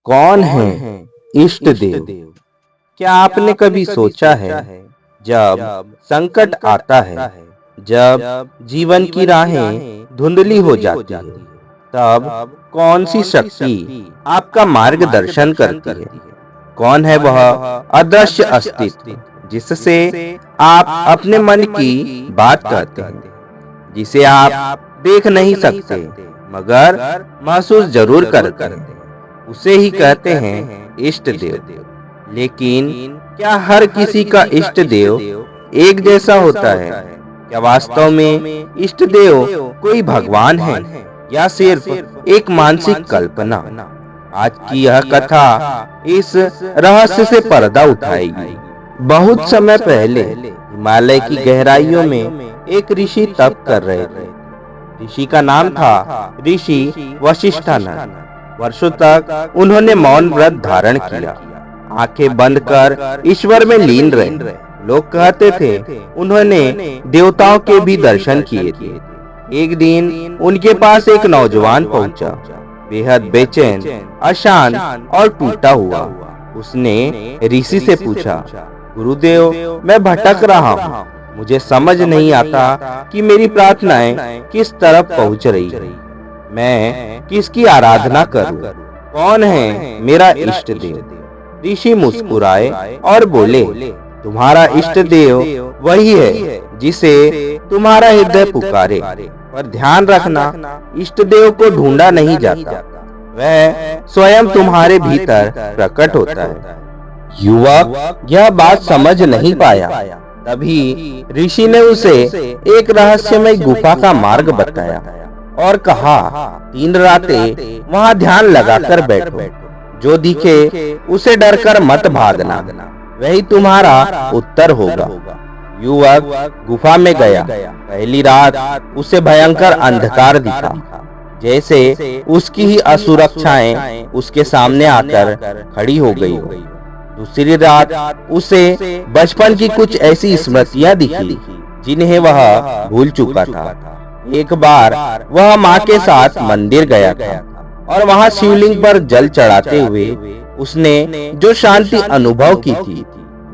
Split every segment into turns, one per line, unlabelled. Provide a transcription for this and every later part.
कौन है इष्ट देव? क्या आपने कभी सोचा है, जब संकट आता है, जब जीवन की राहें धुंधली हो जाती है, तब कौन सी शक्ति आपका मार्गदर्शन करती है? कौन है वह अदृश्य अस्तित्व जिससे आप अपने मन की बात कहते हैं, जिसे आप देख नहीं सकते मगर महसूस जरूर करते हैं? उसे ही कहते हैं इष्ट देव। लेकिन क्या हर किसी का इष्ट देव एक जैसा होता है? क्या वास्तव में इष्ट देव कोई भगवान है या सिर्फ एक मानसिक कल्पना? आज की यह कथा इस रहस्य से पर्दा उठाएगी। बहुत समय पहले हिमालय की गहराइयों में एक ऋषि तप कर रहे थे। ऋषि का नाम था ऋषि वशिष्ठानंद। वर्षों तक उन्होंने मौन व्रत धारण किया, आंखें बंद कर ईश्वर में लीन रहे। लोग कहते थे उन्होंने देवताओं के भी दर्शन किए थे। एक दिन उनके पास एक नौजवान पहुंचा, बेहद बेचैन, अशांत और टूटा हुआ। उसने ऋषि से पूछा, गुरुदेव, मैं भटक रहा हूँ। मुझे समझ नहीं आता कि मेरी प्रार्थनाएं किस तरफ पहुंच रही है। मैं किसकी आराधना करूं? कौन है मेरा इष्ट देव? ऋषि मुस्कुराए और बोले, तुम्हारा इष्ट देव वही है जिसे तुम्हारा हृदय पुकारे। पर ध्यान रखना, इष्ट देव को ढूंढा नहीं जाता, वह स्वयं तुम्हारे भीतर प्रकट होता है। युवक यह बात समझ नहीं पाया। तभी ऋषि ने उसे एक रहस्यमय गुफा का मार्ग बताया और कहा, 3 रातें वहां ध्यान लगाकर बैठो। जो दिखे उसे डरकर मत भागना, वही तुम्हारा उत्तर होगा। युवक गुफा में गया। पहली रात उसे भयंकर अंधकार दिखा, जैसे उसकी ही असुरक्षाएं उसके सामने आकर खड़ी हो गई हो। दूसरी रात उसे बचपन की कुछ ऐसी स्मृतियां दिखी जिन्हें वह भूल चुका था। एक बार वह माँ के साथ मंदिर गया था और वहां शिवलिंग पर जल चढ़ाते हुए उसने जो शांति अनुभव की थी,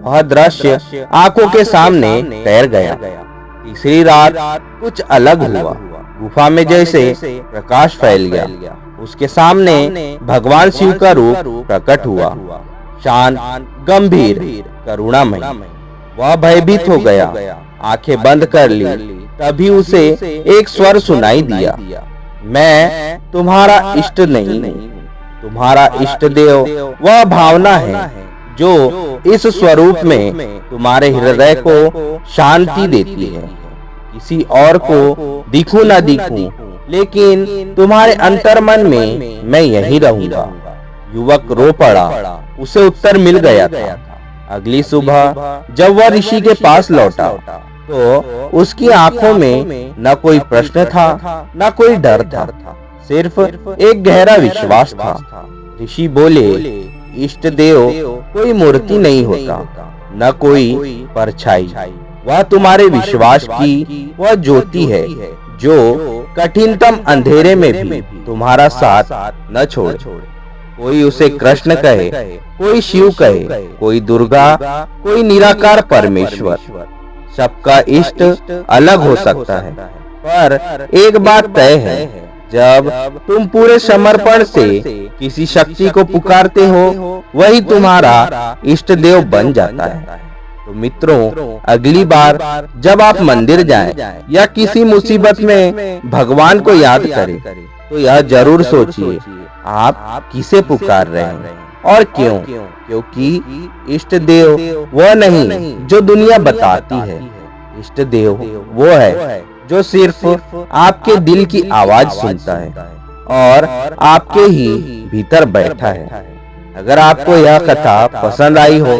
वह दृश्य आंखों के सामने तैर गया। तीसरी रात कुछ अलग हुआ। गुफा में जैसे प्रकाश फैल गया। उसके सामने भगवान शिव का रूप प्रकट हुआ, शांत, गंभीर, करुणामय। वह भयभीत हो गया, आंखें बंद कर ली। तभी उसे एक स्वर सुनाई दिया, मैं तुम्हारा इष्ट नहीं, तुम्हारा इष्ट देव वह भावना है जो इस स्वरूप में तुम्हारे हृदय को शांति देती है। किसी और को दिखूं न दिखूं, लेकिन तुम्हारे अंतर्मन में मैं यही रहूंगा। युवक रो पड़ा। उसे उत्तर मिल गया था। अगली सुबह जब वह ऋषि के पास लौटा तो उसकी आंखों में न कोई प्रश्न था, न कोई डर था, सिर्फ एक गहरा विश्वास था। ऋषि बोले, इष्ट देव कोई मूर्ति नहीं होता, न कोई परछाई। वह तुम्हारे विश्वास की वह ज्योति है जो कठिनतम अंधेरे में भी तुम्हारा साथ न छोड़े। कोई उसे कृष्ण कहे, कोई शिव कहे, कोई दुर्गा, कोई निराकार परमेश्वर। सबका इष्ट अलग हो सकता है, पर एक बात तय है, जब तुम पूरे समर्पण से किसी शक्ति को पुकारते हो, वही तुम्हारा इष्ट देव बन जाता है। तो मित्रों, अगली बार जब आप मंदिर जाएं या किसी मुसीबत में भगवान को याद करें, तो यह जरूर सोचिए, आप किसे पुकार रहे हैं और क्यों? क्योंकि इष्ट देव वह नहीं जो दुनिया बताती है। इष्ट देव वो है जो सिर्फ आपके दिल की आवाज सुनता है और आपके ही भीतर बैठा है। अगर आपको यह कथा पसंद आई हो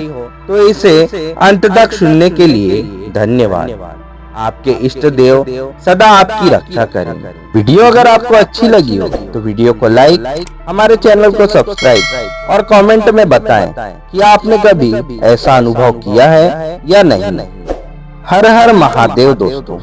तो इसे अंत तक सुनने के लिए धन्यवाद। आपके इष्ट देव सदा आपकी रक्षा करें। वीडियो अगर आपको अच्छी लगी हो तो वीडियो को लाइक, हमारे चैनल को सब्सक्राइब और कमेंट में बताएं कि आपने कभी ऐसा अनुभव किया है या नहीं। हर हर महादेव दोस्तों।